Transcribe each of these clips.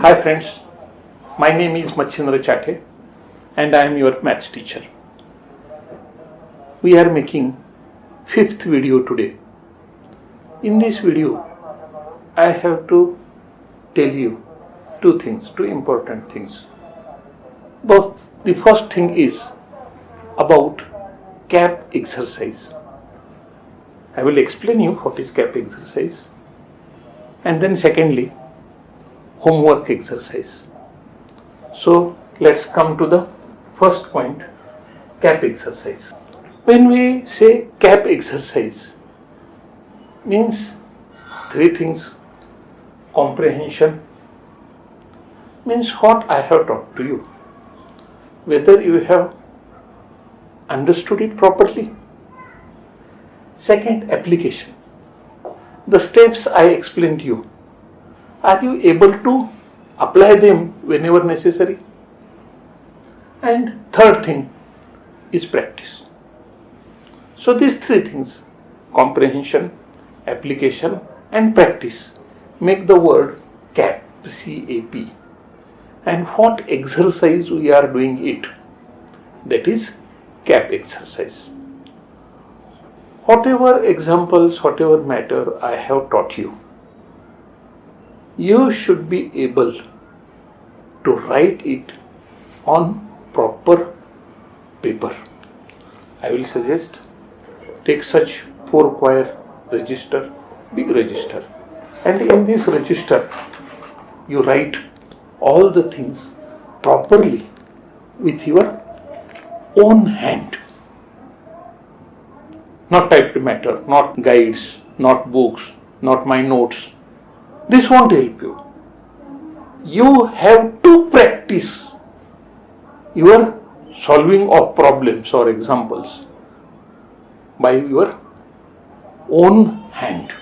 Hi friends, my name is Machindra Chate and I am your maths teacher. We are making 5th video today. In this video, I have to tell you two important things. But the first thing is about cap exercise. I will explain you what is cap exercise. And then secondly, homework exercise. So let's come to the first point, cap exercise. When we say cap exercise, means three things. Comprehension means what I have taught to you, whether you have understood it properly. Second, application. The steps I explained to you, are you able to apply them whenever necessary? And third thing is practice. So these three things, comprehension, application and practice, make the word CAP, C-A-P. And what exercise we are doing it, that is CAP exercise. Whatever examples, whatever matter I have taught you, you should be able to write it on proper paper. I will suggest take such 4-quire register, big register, and in this register you write all the things properly with your own hand. Not typed matter, not guides, not books, not my notes. This won't help you. You have to practice your solving of problems or examples by your own hand.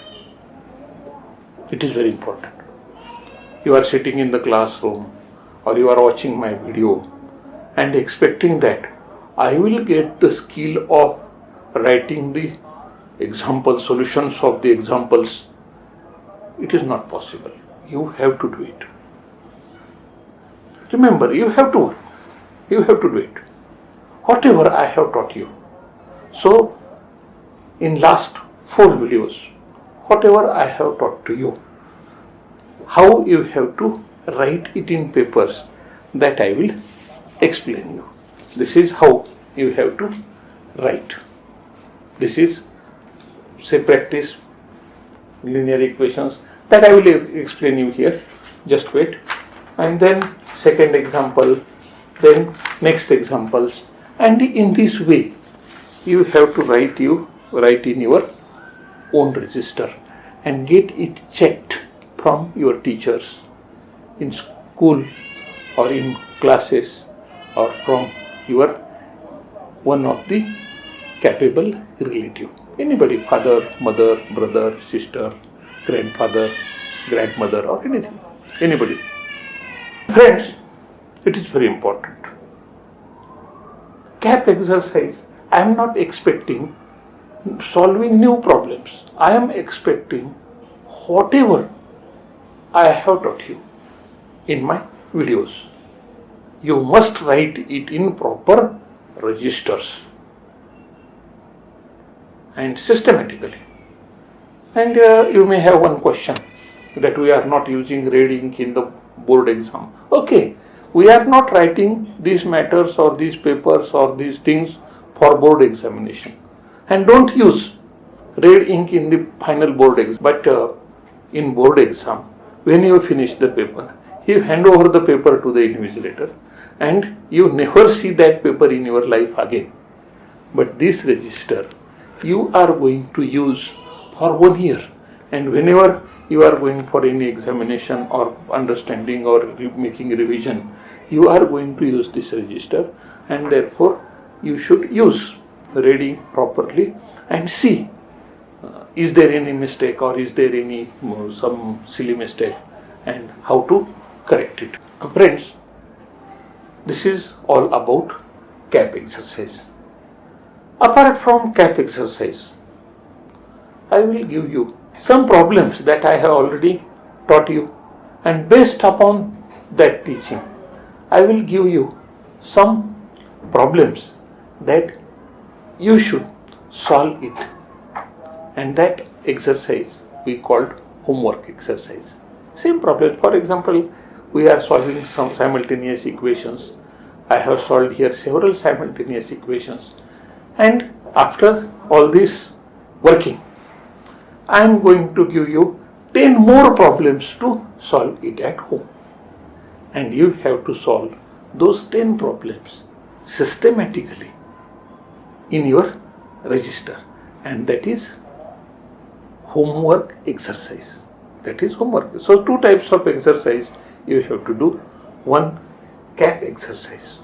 It is very important. You are sitting in the classroom or you are watching my video and expecting that I will get the skill of writing the example solutions of the examples. It is not possible. You have to do it. Remember, you have to work. You have to do it. Whatever I have taught you. So, in last 4 videos, whatever I have taught to you, how you have to write it in papers, that I will explain you. This is how you have to write. This is, say, practice linear equations, that I will explain you here. Just wait. And then second example, then next examples, and in this way you have to write in your own register and get it checked from your teachers in school or in classes or from your one of the capable relative. Anybody, father, mother, brother, sister, grandfather, grandmother or anything. Anybody. Friends, it is very important. CAP exercise, I am not expecting solving new problems. I am expecting whatever I have taught you in my videos. You must write it in proper registers and systematically. And you may have one question that we are not using red ink in the board exam. Okay, we are not writing these matters or these papers or these things for board examination. And don't use red ink in the final board exam. But in board exam, when you finish the paper, you hand over the paper to the invigilator and you never see that paper in your life again. But this register you are going to use for 1 year, and whenever you are going for any examination or understanding or making revision, you are going to use this register, and therefore you should use reading properly and see is there any mistake or is there any some silly mistake and how to correct it. Friends, this is all about CAP exercise. Apart from CAP exercise, I will give you some problems that I have already taught you, and based upon that teaching, I will give you some problems that you should solve it, and that exercise we called homework exercise. Same problem. For example, we are solving some simultaneous equations. I have solved here several simultaneous equations, and after all this working, I am going to give you 10 more problems to solve it at home, and you have to solve those 10 problems systematically in your register, and that is homework exercise. That is homework. So 2 types of exercise you have to do. One, CAP exercise,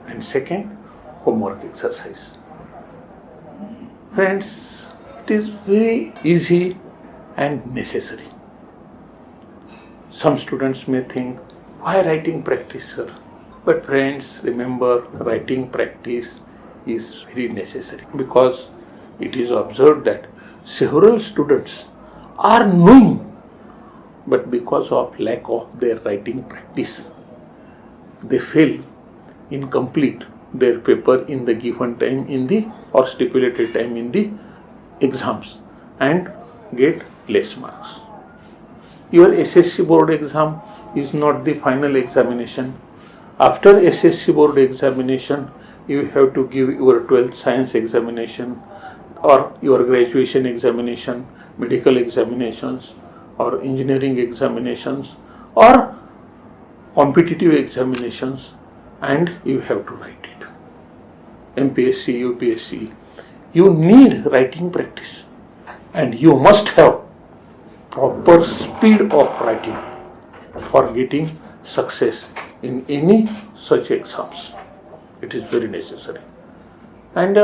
and second, homework exercise. Friends, it is very easy and necessary. Some students may think, why writing practice, sir? But friends, remember, writing practice is very necessary, because it is observed that several students are knowing, but because of lack of their writing practice, they fail in complete their paper in the given time in the or stipulated time in the exams and get less marks. Your SSC board exam is not the final examination. After SSC board examination, you have to give your 12th science examination or your graduation examination, medical examinations or engineering examinations or competitive examinations, and you have to write it. MPSC, UPSC, you need writing practice, and you must have proper speed of writing for getting success in any such exams. It is very necessary. And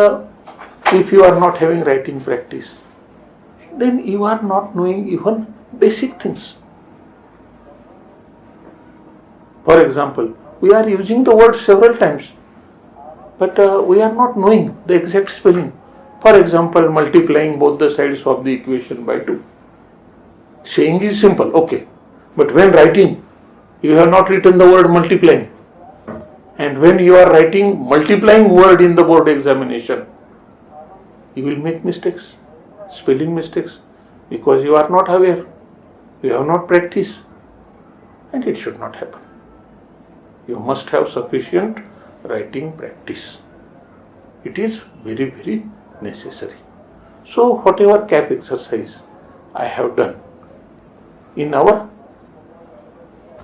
if you are not having writing practice, then you are not knowing even basic things. For example, we are using the word several times, but we are not knowing the exact spelling. For example, multiplying both the sides of the equation by 2. Saying is simple, okay, but when writing, you have not written the word multiplying. And when you are writing multiplying word in the board examination, you will make mistakes, spelling mistakes, because you are not aware, you have not practiced, and it should not happen. You must have sufficient writing practice. It is very, very necessary. So whatever CAP exercise I have done in our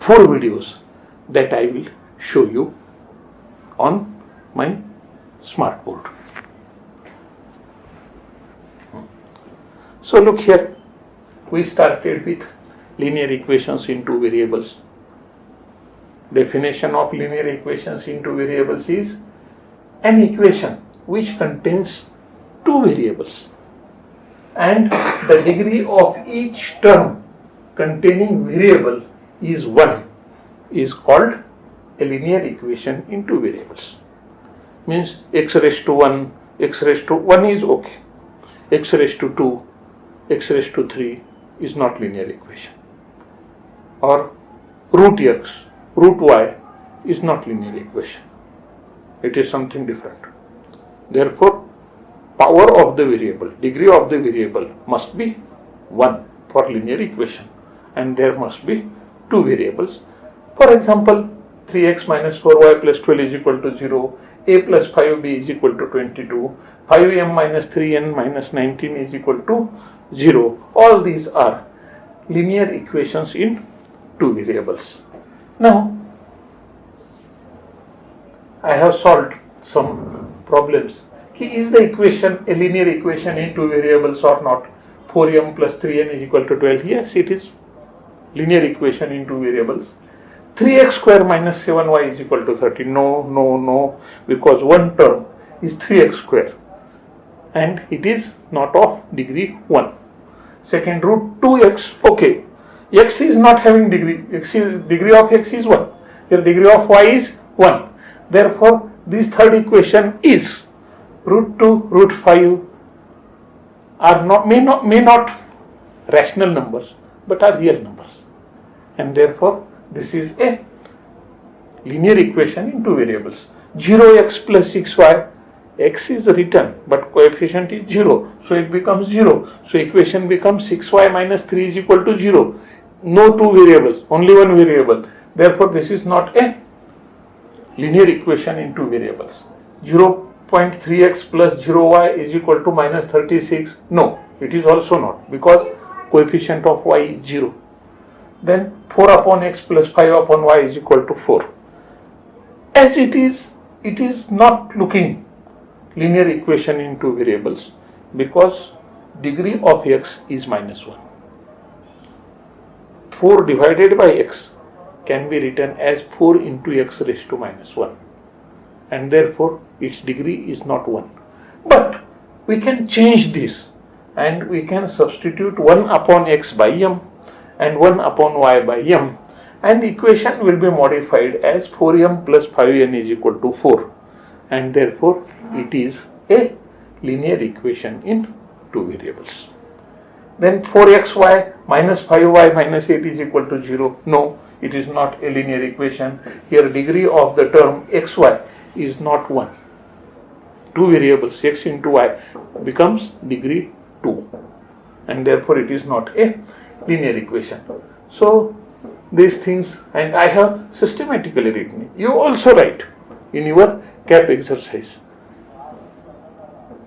4 videos, that I will show you on my smart board. So look here, we started with linear equations in 2 variables. Definition of linear equations in 2 variables is an equation which contains 2 variables, and the degree of each term containing variable is 1, is called a linear equation in 2 variables. Means x raised to 1, x raised to 1 is okay. X raised to 2, x raised to 3 is not linear equation. Or root x, root y is not linear equation. It is something different. Therefore, power of the variable, degree of the variable must be 1 for linear equation, and there must be 2 variables. For example, 3x minus 4y plus 12 is equal to 0, a plus 5b is equal to 22, 5m minus 3n minus 19 is equal to 0. All these are linear equations in 2 variables. Now, I have solved some problems. Is the equation a linear equation in 2 variables or not? 4m plus 3n is equal to 12. Yes, it is linear equation in 2 variables. 3x square minus 7y is equal to 30. No, because one term is 3x square and it is not of degree 1. Second, root 2x, okay, x is not having degree, degree of x is 1, the degree of y is 1. Therefore, this third equation is root 2, root 5 are may not rational numbers, but are real numbers, and therefore This is a linear equation in two variables. 0x plus 6y, x is written but coefficient is 0, so it becomes 0. So equation becomes 6y minus 3 is equal to 0. No two variables, only one variable. Therefore this is not a linear equation in two variables. 0.3x plus 0y is equal to minus 36. No, it is also not, because coefficient of y is 0. Then 4 upon x plus 5 upon y is equal to 4. As it is not looking linear equation in two variables, because degree of x is minus 1. 4 divided by x can be written as 4 into x raised to minus 1, and therefore its degree is not 1. But we can change this and we can substitute 1 upon x by m and 1 upon y by m, and the equation will be modified as 4m plus 5n is equal to 4, and therefore it is a linear equation in two variables. Then 4xy minus 5y minus 8 is equal to 0. No, it is not a linear equation. Here degree of the term xy is not 1. Two variables, x into y, becomes degree 2, and therefore it is not a linear equation. So these things, and I have systematically written it. You also write in your CAP exercise.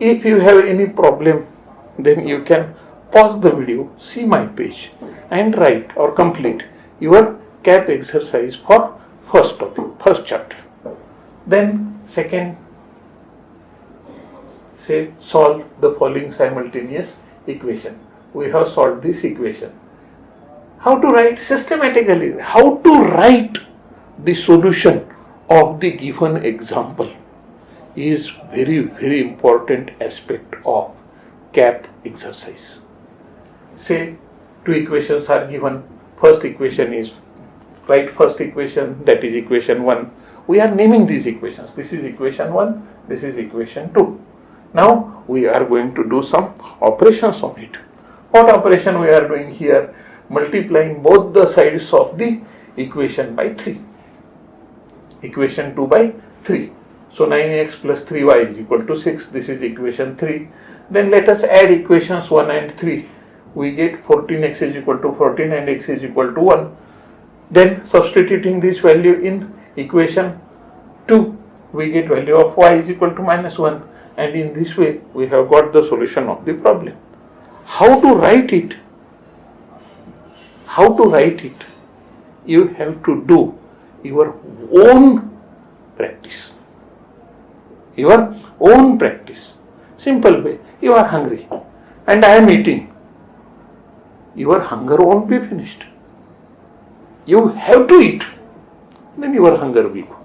If you have any problem, then you can pause the video, see my page, and write or complete your CAP exercise for first topic, first chapter. Then second, say solve the following simultaneous equation. We have solved this equation. How to write systematically, how to write the solution of the given example is very important aspect of CAP exercise. Say two equations are given. First equation is, write first equation, that is equation 1. We are naming these equations. This is equation 1, this is equation 2. Now we are going to do some operations on it. What operation we are doing here? Multiplying both the sides of the equation by 3. Equation 2 by 3. So 9x plus 3y is equal to 6. This is equation 3. Then let us add equations 1 and 3. We get 14x is equal to 14 and x is equal to 1. Then substituting this value in equation 2, we get value of y is equal to minus 1. And in this way, we have got the solution of the problem. How to write it? How to write it? You have to do your own practice. Your own practice. Simple way. You are hungry and I am eating. Your hunger won't be finished. You have to eat. Then your hunger will go.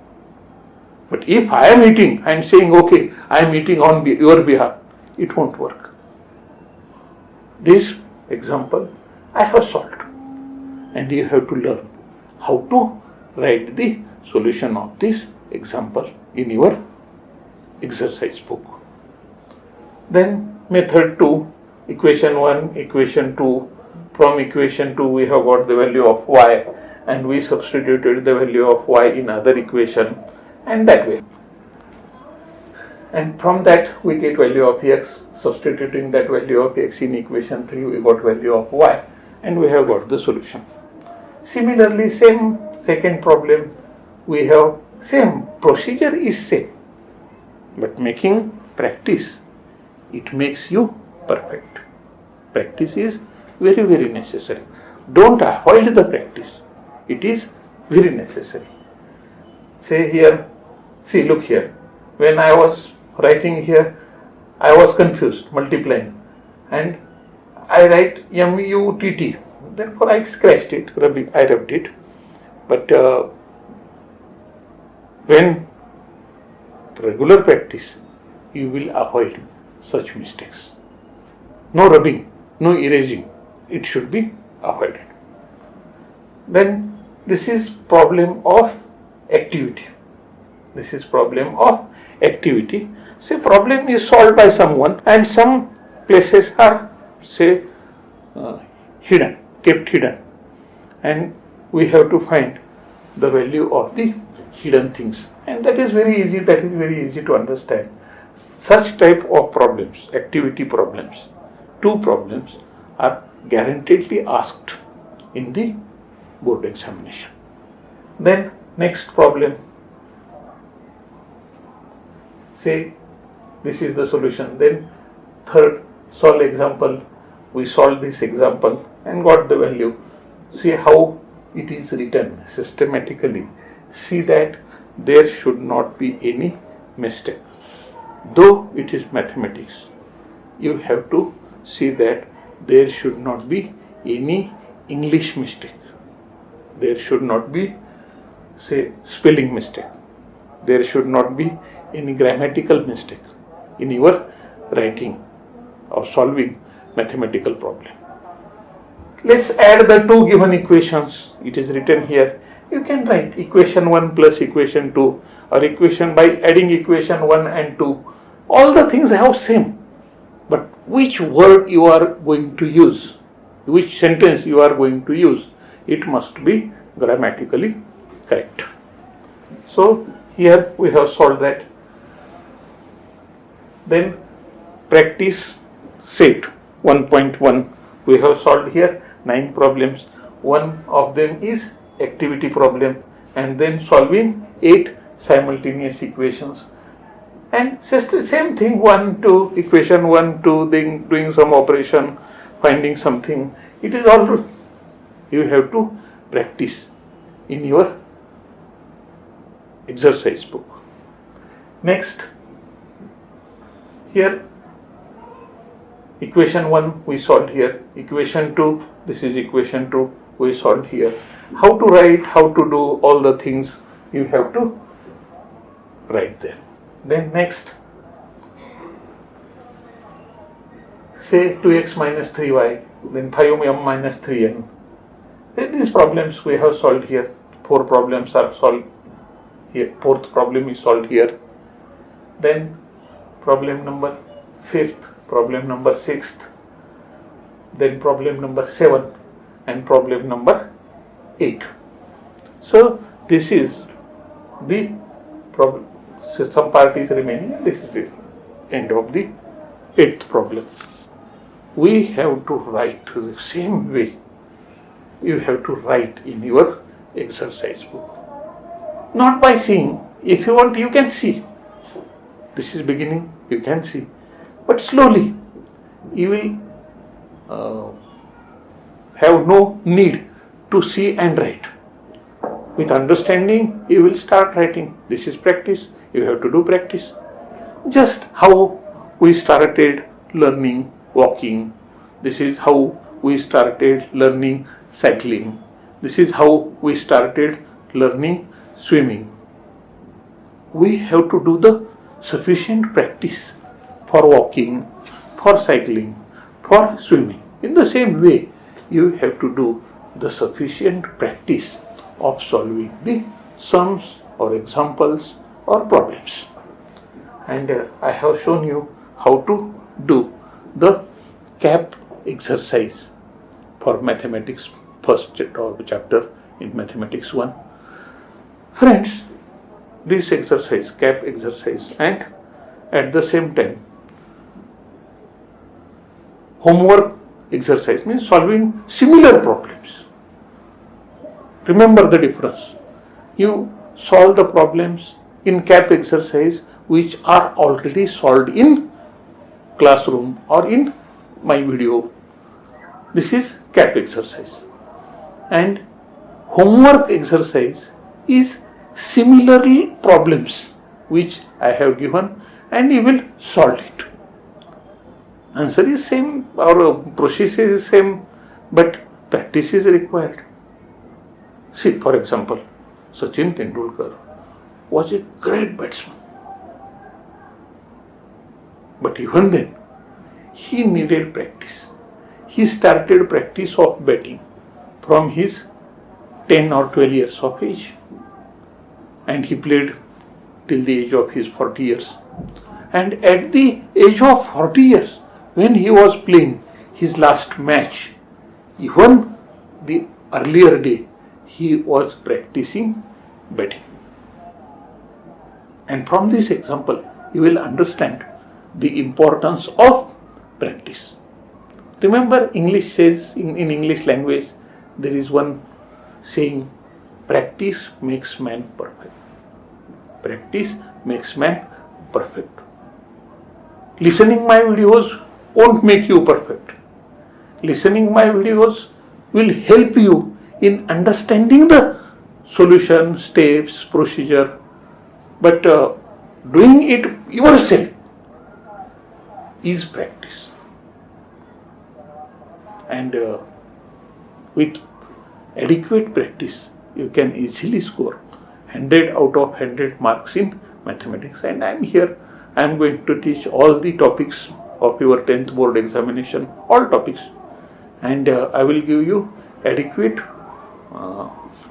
But if I am eating and saying, okay, I am eating on your behalf, it won't work. This example I have solved. And you have to learn how to write the solution of this example in your exercise book. Then method 2, equation 1, equation 2. From equation 2 we have got the value of y, and we substituted the value of y in other equation, and that way. And from that we get value of x. Substituting that value of x in equation 3, we got value of y, and we have got the solution. Similarly, same second problem, we have same procedure is same, but making practice, it makes you perfect. Practice is very necessary. Don't avoid the practice. It is very necessary. Say here, see, look here. When I was writing here, I was confused, multiplying, and I write MUTT. Therefore, I scratched it, I rubbed it. But when regular practice, you will avoid such mistakes. No rubbing, no erasing. It should be avoided. Then this is problem of activity. This is problem of activity. Say problem is solved by someone and some places are, say, hidden, kept hidden, and we have to find the value of the hidden things, and that is very easy to understand. Such type of problems, activity problems, 2 problems are guaranteedly asked in the board examination. Then next problem, say this is the solution. Then third, solve example. We solved this example and got the value. See how it is written systematically. See that there should not be any mistake. Though it is mathematics, you have to see that there should not be any English mistake. There should not be, say, spelling mistake. There should not be any grammatical mistake in your writing or solving mathematical problem. Let's add the 2 given equations. It is written here. You can write equation 1 plus equation 2, or equation by adding equation 1 and 2. All the things have same, but which word you are going to use, which sentence you are going to use, it must be grammatically correct. So here we have solved that. Then practice set 1.1, we have solved here 9 problems. One of them is activity problem, and then solving 8 simultaneous equations. And same thing, 1, 2, equation 1, 2, then doing some operation, finding something. It is all you have to practice in your exercise book. Next, here equation 1 we solved here, equation 2, this is equation 2 we solved here. How to write, how to do all the things you have to write there. Then next, say 2x minus 3y, then 5m minus 3n. These problems we have solved here. 4 problems are solved here. 4th problem is solved here. Then problem number 5th, problem number 6th, then problem number 7 and problem number 8. So this is the problem. So some part is remaining, and this is the end of the 8th problem. We have to write the same way. You have to write in your exercise book. Not by seeing. If you want, you can see. This is beginning, you can see. But slowly, you will have no need to see and write. With understanding, you will start writing. This is practice. You have to do practice. Just how we started learning walking. This is how we started learning cycling. This is how we started learning swimming. We have to do the sufficient practice for walking, for cycling, for swimming. In the same way, you have to do the sufficient practice of solving the sums or examples or problems. And I have shown you how to do the CAP exercise for mathematics first chapter in mathematics 1. Friends, this exercise, CAP exercise, and at the same time homework exercise means solving similar problems. Remember the difference. You solve the problems in CAP exercise which are already solved in classroom or in my video. This is CAP exercise. And homework exercise is similarly problems which I have given, and you will solve it. Answer is same, or process is same, but practice is required. See, for example, Sachin Tendulkar was a great batsman. But even then, he needed practice. He started practice of batting from his 10 or 12 years of age. And he played till the age of his 40 years. And at the age of 40 years, when he was playing his last match, even the earlier day, he was practicing betting. And from this example, you will understand the importance of practice. Remember, English says, in English language, there is one saying, practice makes man perfect. Practice makes man perfect. Listening my videos won't make you perfect. Listening my videos will help you in understanding the solution, steps, procedure. But doing it yourself is practice. And with adequate practice, you can easily score 100 out of 100 marks in mathematics. And I am here, I am going to teach all the topics of your 10th board examination, all topics. And I will give you adequate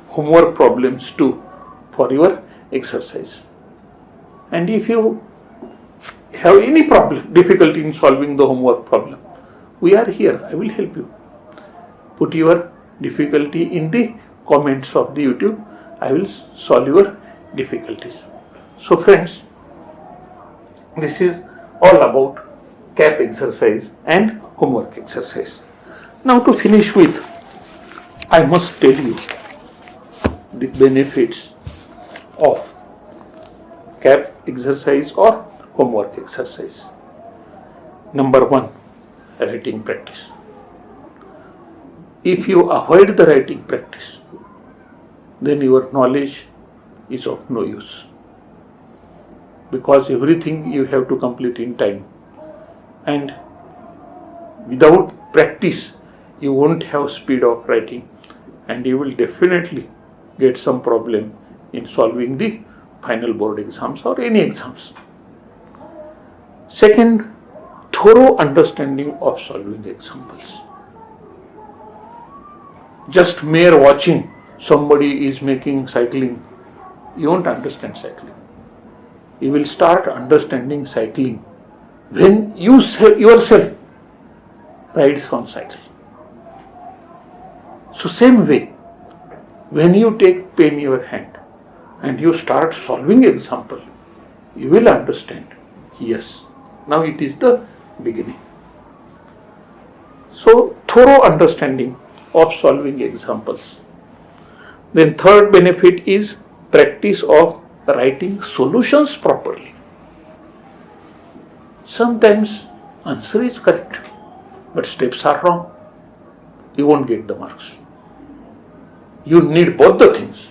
homework problems too for your exercise. And if you have any problem, difficulty in solving the homework problem, we are here, I will help you. Put your difficulty in the comments of the YouTube, I will solve your difficulties. So friends, this is all about CAP exercise and homework exercise. Now to finish with, I must tell you the benefits of CAP exercise or homework exercise. Number 1, writing practice. If you avoid the writing practice, then your knowledge is of no use, because everything you have to complete in time, and without practice you won't have speed of writing, and you will definitely get some problem in solving the final board exams or any exams. Second, thorough understanding of solving examples. Just mere watching somebody is making cycling, you won't understand cycling. You will start understanding cycling when you yourself rides on cycle. So same way, when you take pen in your hand and you start solving example, you will understand, yes, now it is the beginning. So thorough understanding of solving examples. Then third benefit is practice of writing solutions properly. Sometimes answer is correct, but steps are wrong. You won't get the marks. You need both the things.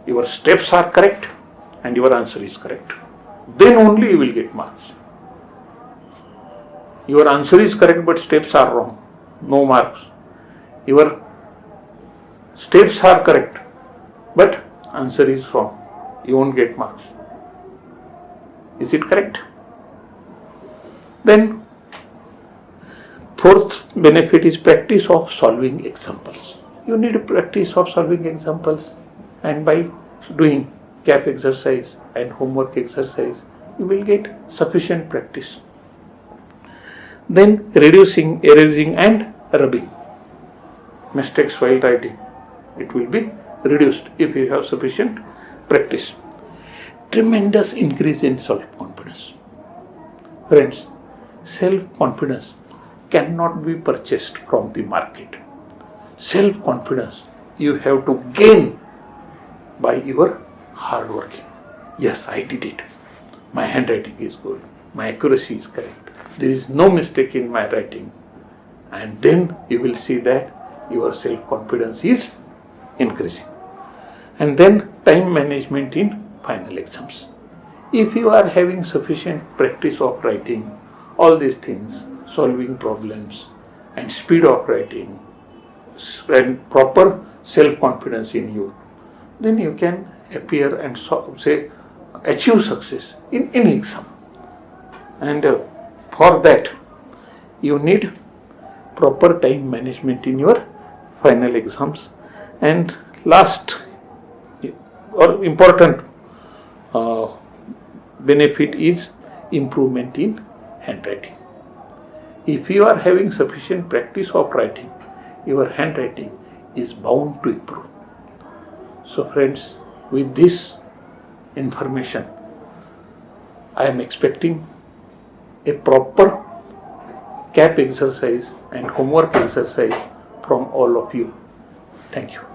Your steps are correct and your answer is correct. Then only you will get marks. Your answer is correct but steps are wrong, no marks. Your steps are correct but answer is wrong, you won't get marks. Is it correct? Then fourth benefit is practice of solving examples. You need practice of solving examples, and by doing CAP exercise and homework exercise, you will get sufficient practice. Then reducing, erasing and rubbing mistakes while writing, it will be reduced if you have sufficient practice. Tremendous increase in self-confidence. Friends, self-confidence cannot be purchased from the market. Self-confidence you have to gain by your hard working. Yes, I did it. My handwriting is good. My accuracy is correct. There is no mistake in my writing. And then you will see that your self-confidence is increasing. And then time management in final exams. If you are having sufficient practice of writing, all these things, solving problems and speed of writing and proper self-confidence in you, then you can appear and achieve success in any exam. And for that you need proper time management in your final exams. And last or important benefit is improvement in handwriting. If you are having sufficient practice of writing, your handwriting is bound to improve. So friends, with this information, I am expecting a proper CAP exercise and homework exercise from all of you. Thank you.